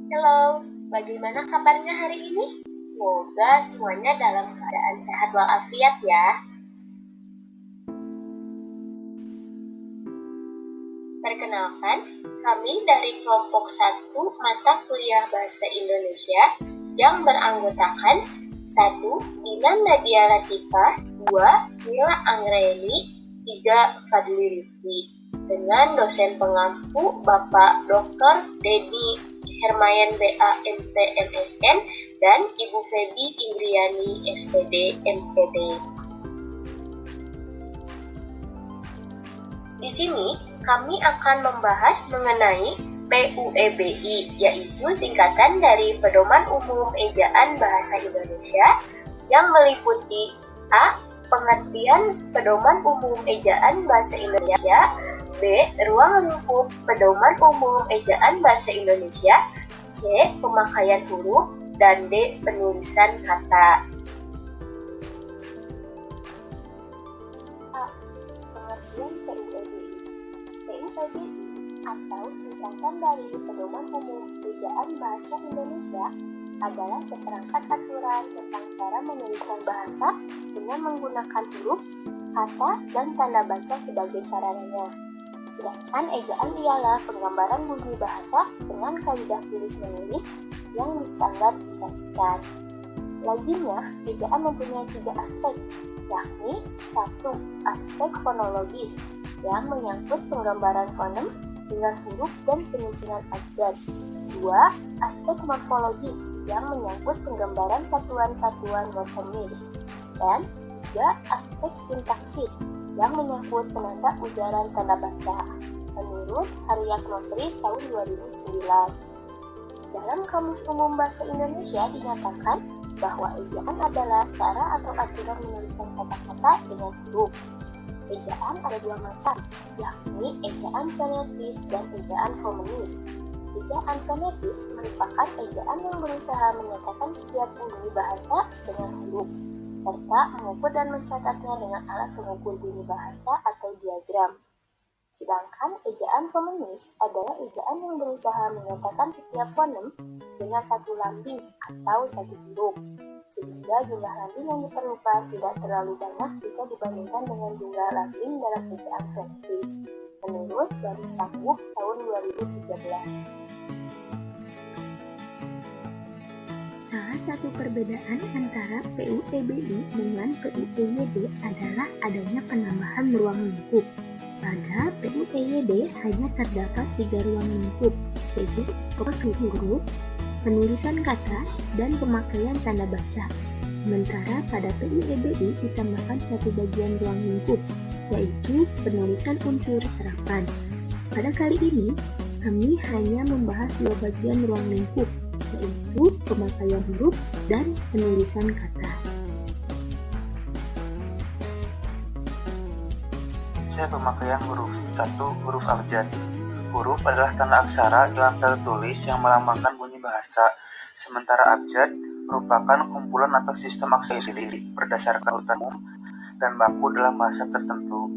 Halo, bagaimana kabarnya hari ini? Semoga semuanya dalam keadaan sehat walafiat ya. Perkenalkan, kami dari kelompok 1 mata kuliah Bahasa Indonesia yang beranggotakan 1. Dina Nadia Latifah, 2. Mila Anggraeni, 3. Fadli Lutfi, dengan dosen pengampu Bapak Dr. Dedi Hermayan BA MT MSN dan Ibu Feby Indriani SPD MPD. Di sini kami akan membahas mengenai PUEBI, yaitu singkatan dari Pedoman Umum Ejaan Bahasa Indonesia yang meliputi A. Pengertian Pedoman Umum Ejaan Bahasa Indonesia, B. Ruang lingkup Pedoman Umum Ejaan Bahasa Indonesia, C. Pemakaian huruf, dan D. Penulisan kata. A. Pengertian PUEBI. PUEBI atau singkatan dari Pedoman Umum Ejaan Bahasa Indonesia adalah seperangkat aturan tentang cara menuliskan bahasa dengan menggunakan huruf, kata, dan tanda baca sebagai sarananya. Sedangkan ejaan ialah penggambaran bunyi bahasa dengan kaidah tulis-menulis yang distandarisasikan. Lazimnya, ejaan mempunyai 3 aspek, yakni 1. Aspek fonologis yang menyangkut penggambaran fonem dengan huruf dan penyusunan abjad. 2. Aspek morfologis yang menyangkut penggambaran satuan-satuan morfomis. Dan 3. Aspek sintaksis yang menyangkut penanda ujaran tanda baca, menurut Haryat Nosri tahun 2009. Dalam Kamus Umum Bahasa Indonesia dinyatakan bahwa ejaan adalah cara atau aturan menuliskan kata-kata dengan huruf. Ejaan ada 2 macam, yakni ejaan fonetis dan ejaan fonemis. Ejaan fonetis merupakan ejaan yang berusaha menyatakan setiap bunyi bahasa dengan huruf, serta mengukur dan mencatatnya dengan alat pengukur bunyi bahasa atau diagram. Sedangkan ejaan fonemis adalah ejaan yang berusaha menyatakan setiap fonem dengan satu lambing atau satu huruf, sehingga jumlah lambing yang diperlukan tidak terlalu banyak jika dibandingkan dengan jumlah lambing dalam ejaan fonetis, menurut dari Sabuh tahun 2013. Salah satu perbedaan antara PUEBI dengan PUEYD adalah adanya penambahan ruang lingkup. Pada PUEYD hanya terdapat 3 ruang lingkup, yaitu pengukur huruf, penulisan kata, dan pemakaian tanda baca. Sementara pada PUEBI ditambahkan 1 bagian ruang lingkup, yaitu penulisan unsur serapan. Pada kali ini, kami hanya membahas 2 bagian ruang lingkup, yaitu pemakaian huruf dan penulisan kata. Pemakaian huruf. 1. Huruf abjad. Huruf adalah tanda aksara dalam tanda tulis yang melambangkan bunyi bahasa, sementara abjad merupakan kumpulan atau sistem aksara sendiri berdasarkan urutan umum dan baku dalam bahasa tertentu.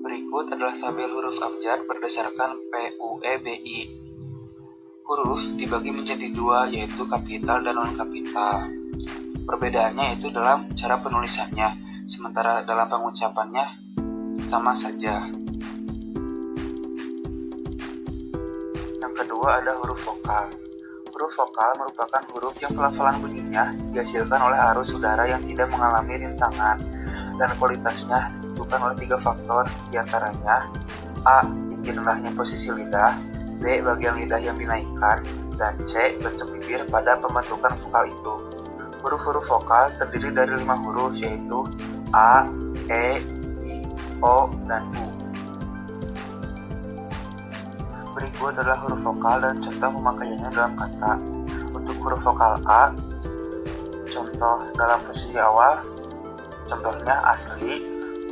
Berikut adalah tabel huruf abjad berdasarkan PUEBI. Huruf dibagi menjadi 2, yaitu kapital dan non-kapital. Perbedaannya yaitu dalam cara penulisannya, sementara dalam pengucapannya sama saja. Yang kedua ada huruf vokal. Huruf vokal merupakan huruf yang pelafalan bunyinya dihasilkan oleh arus udara yang tidak mengalami rintangan, dan kualitasnya ditentukan oleh 3 faktor, diantaranya A. Tinggi rendahnya posisi lidah, B. Bagian lidah yang dinaikkan, dan C. Bentuk bibir pada pembentukan vokal itu. Huruf-huruf vokal terdiri dari 5 huruf, yaitu A, E, I, O, dan U. Berikut adalah huruf vokal dan contoh pemakaiannya dalam kata. Untuk huruf vokal A, contoh dalam posisi awal, contohnya asli.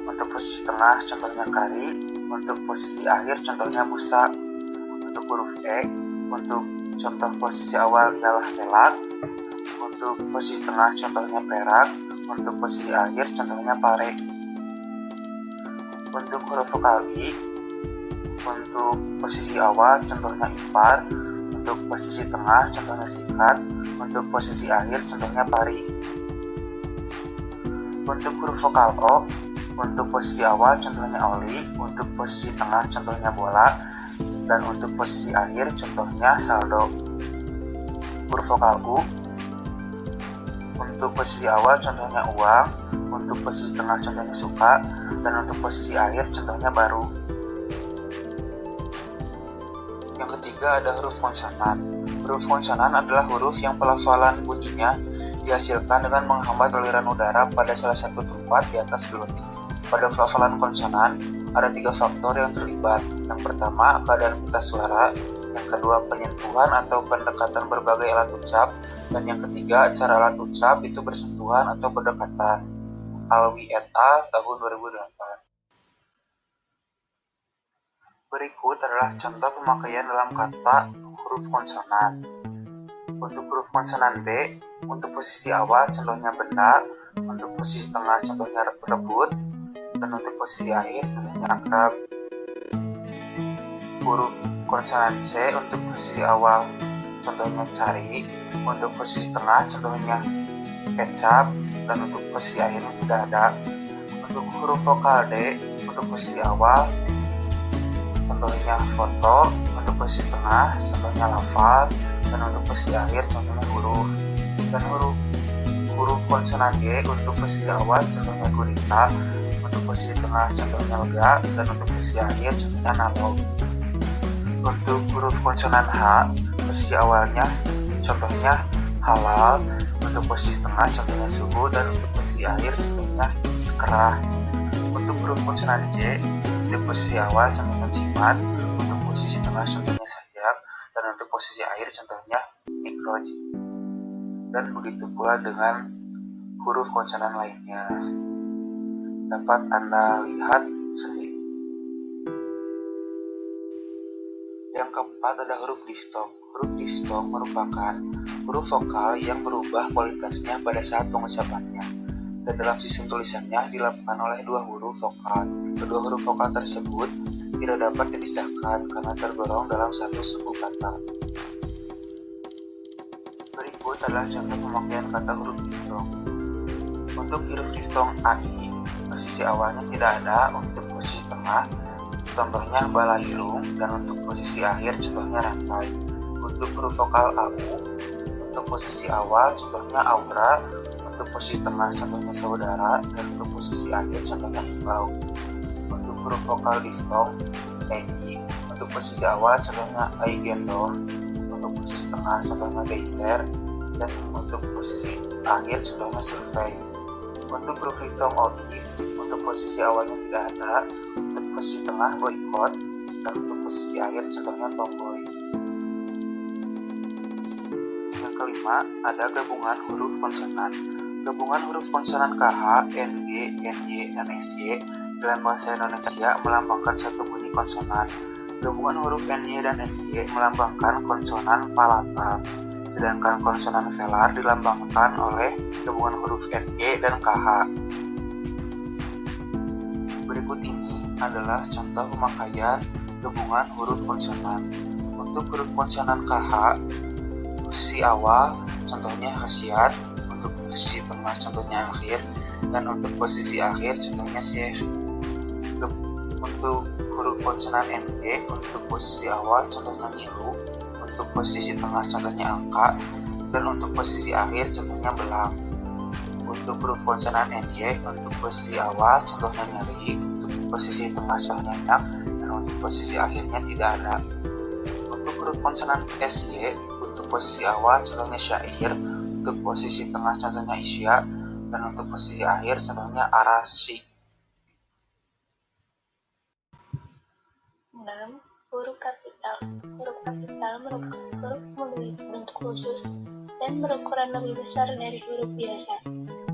Untuk posisi tengah, contohnya kari. Untuk posisi akhir, contohnya busa. Untuk huruf E, untuk contoh posisi awal ialah pelak. Untuk posisi tengah, contohnya perak. Untuk posisi akhir, contohnya pare. Untuk huruf vokal I, untuk posisi awal, contohnya ipar. Untuk posisi tengah contohnya sikat, untuk posisi akhir contohnya pari. Untuk huruf vokal O, untuk posisi awal contohnya oli, untuk posisi tengah contohnya bola, dan untuk posisi akhir contohnya saldo. Huruf vokal U, untuk posisi awal contohnya uang, untuk posisi tengah contohnya suka, dan untuk posisi akhir contohnya baru. Yang ketiga ada huruf konsonan. Huruf konsonan adalah huruf yang pelafalan bunyinya dihasilkan dengan menghambat aliran udara pada salah satu tempat di atas gelas. Pada pelafalan konsonan, ada 3 faktor yang terlibat. Yang pertama, keadaan pita suara. Yang kedua, penyentuhan atau pendekatan berbagai alat ucap. Dan yang ketiga, cara alat ucap itu bersentuhan atau berdekatan. Alwi et al. Tahun 2008. Berikut adalah contoh pemakaian dalam kata huruf konsonan. Untuk huruf konsonan B, untuk posisi awal contohnya benda, untuk posisi tengah contohnya rebut, dan untuk posisi akhir contohnya akrab. Huruf konsonan C untuk posisi awal contohnya cari, untuk posisi tengah contohnya kecap, dan untuk posisi akhirnya tidak ada. Untuk huruf vokal D untuk posisi awal contohnya foto, untuk posisi tengah contohnya lafal, dan untuk posisi akhir contohnya huruf. Dan huruf konsonan G untuk posisi awal contohnya gurita, untuk posisi tengah contohnya lega, dan untuk posisi akhir contohnya analog. Untuk huruf konsonan H posisi awalnya contohnya halal, untuk posisi tengah contohnya suhu, dan untuk posisi akhir contohnya kerah. Untuk huruf konsonan J untuk posisi awal contohnya jimat, untuk posisi tengah contohnya sajak, dan untuk posisi akhir contohnya mikroj. Dan begitu pula dengan huruf konsonan lainnya. Dapat Anda lihat sendiri. Yang keempat ada huruf diftong. Huruf diftong merupakan huruf vokal yang berubah kualitasnya pada saat pengucapannya. Dan dalam sistem tulisannya dilakukan oleh 2 huruf vokal. Kedua huruf vokal tersebut tidak dapat dipisahkan karena tergolong dalam satu suku kata. Berikut adalah contoh pemakaian kata huruf diftong. Untuk huruf diftong AI, posisi awalnya tidak ada, untuk posisi tengah contohnya balairung, dan untuk posisi akhir contohnya rantai. Untuk huruf vokal AU, untuk posisi awal contohnya aura, untuk posisi tengah contohnya saudara, dan untuk posisi akhir contohnya imbau. Untuk huruf vokal diftong EI, untuk posisi awal contohnya aigendong, untuk posisi tengah contohnya geyser, dan untuk posisi akhir contohnya survei. Untuk huruf diftong OI, untuk posisi awalnya tidak ada, untuk posisi tengah boykot, dan untuk posisi akhir contohnya tomboy. Yang kelima ada gabungan huruf konsonan. Gabungan huruf konsonan KH, NG, NY, dan SY dalam bahasa Indonesia melambangkan satu bunyi konsonan. Gabungan huruf NY dan SY melambangkan konsonan palatal, sedangkan konsonan velar dilambangkan oleh gabungan huruf NG dan KH. Berikut ini adalah contoh pemakaian gabungan huruf konsonan. Untuk huruf konsonan KH, posisi awal contohnya khasiat, untuk posisi tengah contohnya akhir, dan untuk posisi akhir contohnya syekh. Untuk huruf konsonan NG, untuk posisi awal contohnya nyilu, untuk posisi tengah contohnya angka, dan untuk posisi akhir contohnya belang. Untuk huruf konsonan NY, untuk posisi awal contohnya nyeri, untuk posisi tengah contohnya nyak, dan untuk posisi akhirnya tidak ada. Untuk huruf konsonan SY, untuk posisi awal contohnya syair, untuk posisi tengah contohnya isya, dan untuk posisi akhir contohnya arasi. 6. Huruf kapital. Huruf kapital merupakan huruf memiliki bentuk khusus dan berukuran lebih besar dari huruf biasa.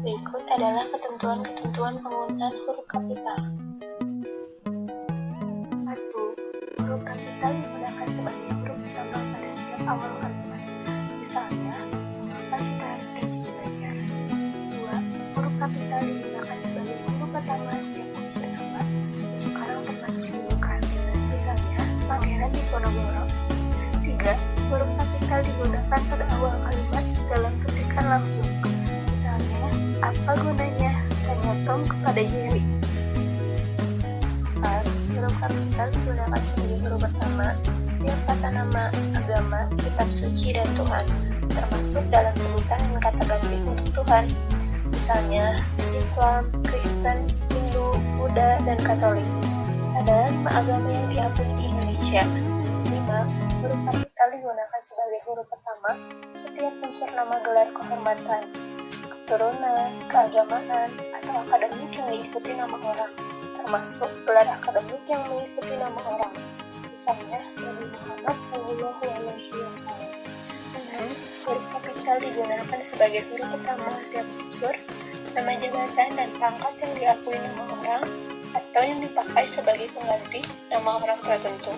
Berikut adalah ketentuan-ketentuan penggunaan huruf kapital. 1. Huruf kapital digunakan sebagai huruf penambah pada setiap awal kalimat. Misalnya, mengapa kita harus rajin belajar. 2. Huruf kapital digunakan sebagai huruf pertama setiap unsur nama seseorang termasuk julukan. Misalnya, Pangeran Diponegoro. 3. Huruf langsung. Misalnya, apa gunanya tanya Tom kepada Jerry? 4. Huruf kapital digunakan sebagai huruf pertama setiap kata nama, agama, kitab suci, dan Tuhan, termasuk dalam sebutan dan kata ganti untuk Tuhan. Misalnya, Islam, Kristen, Hindu, Buddha, dan Katolik adalah 5 agama yang diakui di Indonesia. 5. Huruf kapital digunakan sebagai huruf pertama setiap unsur nama gelar kehormatan, keturunan, keagamaan, atau akademik yang diikuti nama orang, termasuk gelar akademik yang mengikuti nama orang. Misalnya, Nabi Muhammad SAW. 6. Huruf kapital digunakan sebagai huruf pertama setiap unsur nama jabatan dan pangkat yang diakui nama orang atau yang dipakai sebagai pengganti nama orang tertentu.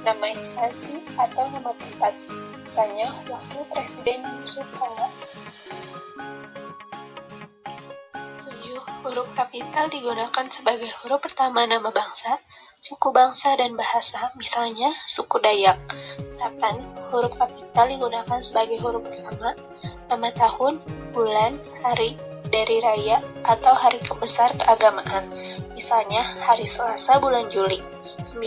Nama instansi atau nama tempat, misalnya wakil presiden Yusuf Kala. 7. Huruf kapital digunakan sebagai huruf pertama nama bangsa, suku bangsa, dan bahasa, misalnya suku Dayak. 8. Huruf kapital digunakan sebagai huruf pertama nama tahun, bulan, hari, dari raya, atau hari kebesar keagamaan, misalnya hari Selasa bulan Juli. 9.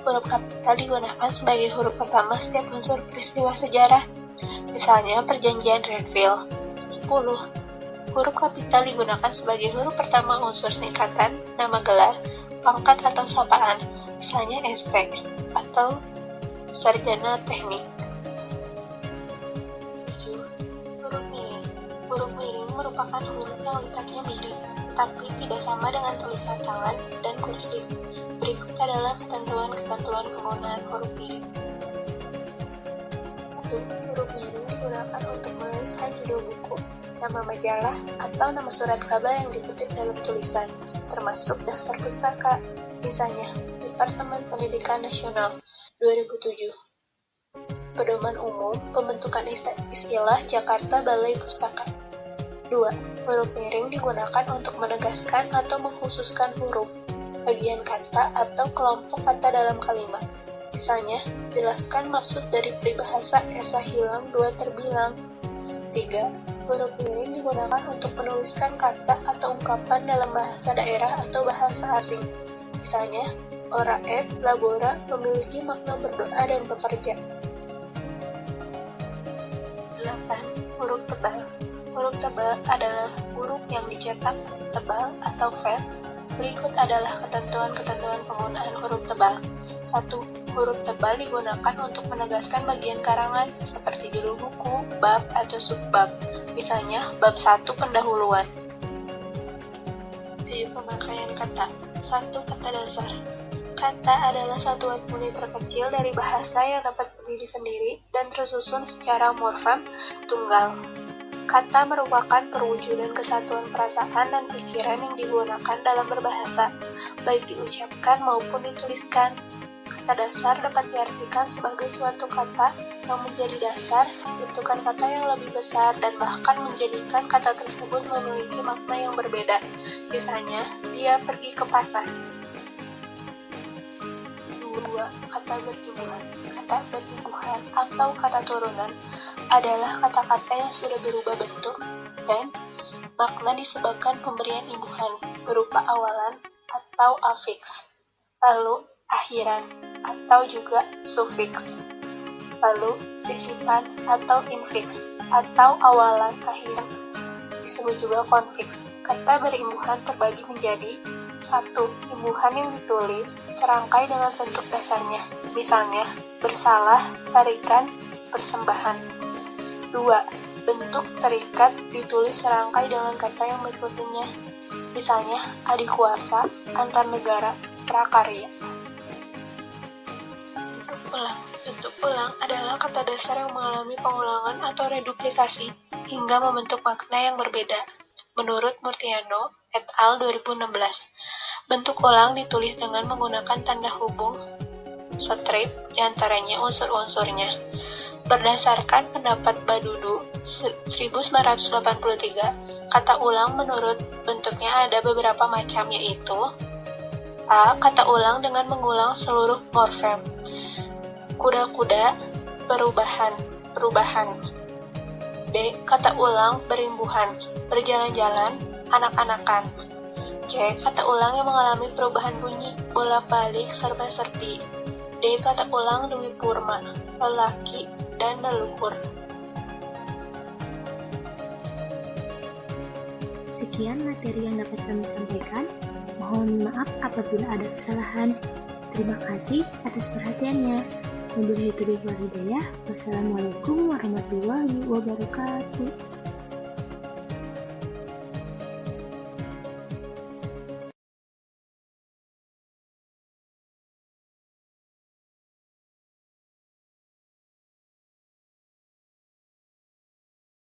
Huruf kapital digunakan sebagai huruf pertama setiap unsur peristiwa sejarah, misalnya perjanjian Renville. 10. Huruf kapital digunakan sebagai huruf pertama unsur singkatan, nama gelar, pangkat atau sapaan, misalnya ST, atau sarjana teknik. 7. Huruf miring. Huruf miring merupakan huruf yang letaknya miring, tetapi tidak sama dengan tulisan tangan dan kursif. Berikut adalah ketentuan-ketentuan penggunaan huruf miring. 1. Huruf miring digunakan untuk menuliskan judul buku, nama majalah, atau nama surat kabar yang dikutip dalam tulisan, termasuk daftar pustaka, misalnya Departemen Pendidikan Nasional 2007. Pedoman umum pembentukan istilah Jakarta Balai Pustaka. 2. Huruf miring digunakan untuk menegaskan atau mengkhususkan huruf, bagian kata, atau kelompok kata dalam kalimat. Misalnya, jelaskan maksud dari peribahasa esa hilang dua terbilang. 3. Huruf miring digunakan untuk menuliskan kata atau ungkapan dalam bahasa daerah atau bahasa asing. Misalnya, ora et labora memiliki makna berdoa dan bekerja. 8. Huruf tebal. Huruf tebal adalah huruf yang dicetak tebal atau font. Berikut adalah ketentuan-ketentuan penggunaan huruf tebal. 1. Huruf tebal digunakan untuk menegaskan bagian karangan, seperti judul buku, bab, atau subbab. Misalnya, bab 1 pendahuluan. Gaya pemakaian kata. 1. Kata dasar. Kata adalah satuan murni terkecil dari bahasa yang dapat berdiri sendiri dan tersusun secara morfem tunggal. Kata merupakan perwujudan kesatuan perasaan dan pikiran yang digunakan dalam berbahasa, baik diucapkan maupun dituliskan. Kata dasar dapat diartikan sebagai suatu kata yang menjadi dasar bentukan kata yang lebih besar dan bahkan menjadikan kata tersebut memiliki makna yang berbeda. Misalnya, dia pergi ke pasar. 2. Kata berimbuhan. Kata berimbuhan atau kata turunan adalah kata-kata yang sudah berubah bentuk dan makna disebabkan pemberian imbuhan berupa awalan atau afiks, lalu akhiran atau juga sufiks, lalu sisipan atau infiks atau awalan akhiran disebut juga konfiks. Kata berimbuhan terbagi menjadi 1. Imbuhan yang ditulis serangkai dengan bentuk dasarnya, misalnya bersalah, tarikan, persembahan. 2. Bentuk terikat ditulis serangkai dengan kata yang berikutnya, misalnya adikuasa, antar negara, prakarya. Bentuk ulang. Bentuk ulang adalah kata dasar yang mengalami pengulangan atau reduplikasi hingga membentuk makna yang berbeda. Menurut Murtiano et al. 2016, bentuk ulang ditulis dengan menggunakan tanda hubung strip diantaranya unsur-unsurnya. Berdasarkan pendapat Badudu 1983, kata ulang menurut bentuknya ada beberapa macam, yaitu A. Kata ulang dengan mengulang seluruh morfem. Kuda-kuda, perubahan. B. B. Kata ulang berimbuhan, berjalan-jalan, anak-anakan. C. Kata ulang yang mengalami perubahan bunyi, bolak-balik, serba-serbi. D. Kata ulang Dwi Purma, lelaki dan leluhur. Sekian materi yang dapat kami sampaikan. Mohon maaf apabila ada kesalahan. Terima kasih atas perhatiannya. Wabillahi taufiq wal hidayah. Wassalamualaikum warahmatullahi wabarakatuh.